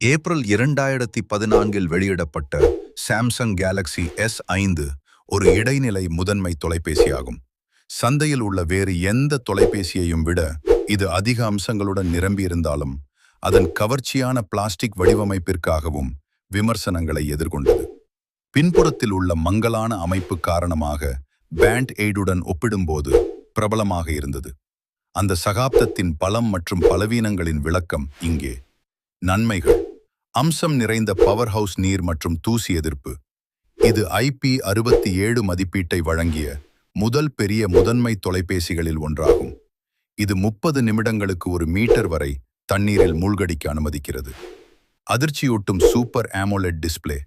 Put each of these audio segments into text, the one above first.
April 2014 வெளியிடப்பட்ட Samsung Galaxy S5 ஒரு இடைநிலை முதன்மை தொலைபேசியாகும். சந்தையில் உள்ள வேறு எந்த தொலைபேசியையும் விட இது அதிக அம்சங்களுடன் நிரம்பியிருந்தாலும் அதன் கவர்ச்சியான பிளாஸ்டிக் வடிவமைப்பிற்காகவும் விமர்சனங்களை எதிர்கொண்டது. பின்புறத்தில் உள்ள மங்கலான அமைப்பு காரணமாக பேண்ட் எய்டுடன் ஒப்பிடும்போது பிரபலமாக இருந்தது. அந்த சகாப்தத்தின் பலம் மற்றும் பலவீனங்களின் விளக்கம் இங்கே. நன்மைகள்: அம்சம் நிறைந்த பவர் ஹவுஸ் நீர் மற்றும் தூசி எதிர்ப்பு. இது IP67 மதிப்பீட்டை வழங்கிய முதல் பெரிய முதன்மை தொலைபேசிகளில் ஒன்றாகும். இது 30 நிமிடங்களுக்கு 1 மீட்டர் வரை தண்ணீரில் மூழ்கடிக்க அனுமதிக்கிறது. அதிர்ச்சியூட்டும் super AMOLED display.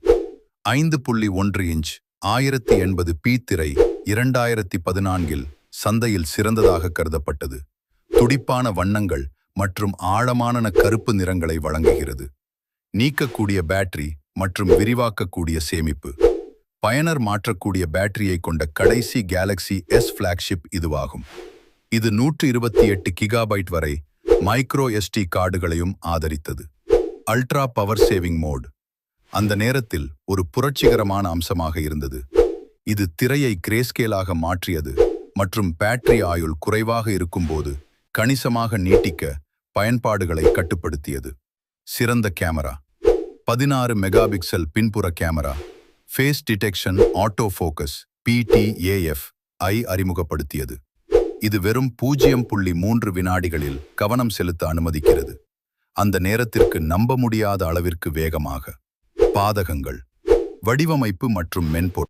5.1 inch 1080p திரை 2014 சந்தையில் சிறந்ததாக கருதப்பட்டது. துடிப்பான வண்ணங்கள் மற்றும் ஆழமான கருப்பு நிறங்களை வழங்குகிறது. நீக்கக்கூடிய பேட்டரி மற்றும் விரிவாக்கக்கூடிய சேமிப்பு. பயனர் மாற்றக்கூடிய பேட்டரியை கொண்ட கடைசி கேலக்ஸி S ஃபிளாக்ஷிப் இதுவாகும். இது 128 GB வரை மைக்ரோ SD கார்டுகளையும் ஆதரித்தது. அல்ட்ரா பவர் சேவிங் மோட் அந்த நேரத்தில் ஒரு புரட்சிகரமான அம்சமாக இருந்தது. இது திரையை கிரேஸ்கேலாக மாற்றியது மற்றும் பேட்டரி ஆயுள் குறைவாக இருக்கும்போது கணிசமாக நீட்டிக்க பயன்பாடுகளை கட்டுப்படுத்தியது. சிறந்த கேமரா. 16 மெகாபிக்சல் பின்புற camera. Face detection auto focus PTAF ஐ அறிமுகப்படுத்தியது. இது வெறும் 0.3 வினாடிகளில் கவனம் செலுத்த அனுமதிக்கிறது. அந்த நேரத்திற்கு நம்ப முடியாத அளவிற்கு வேகமாக. பாதகங்கள்: வடிவமைப்பு மற்றும் மென்பொருள்.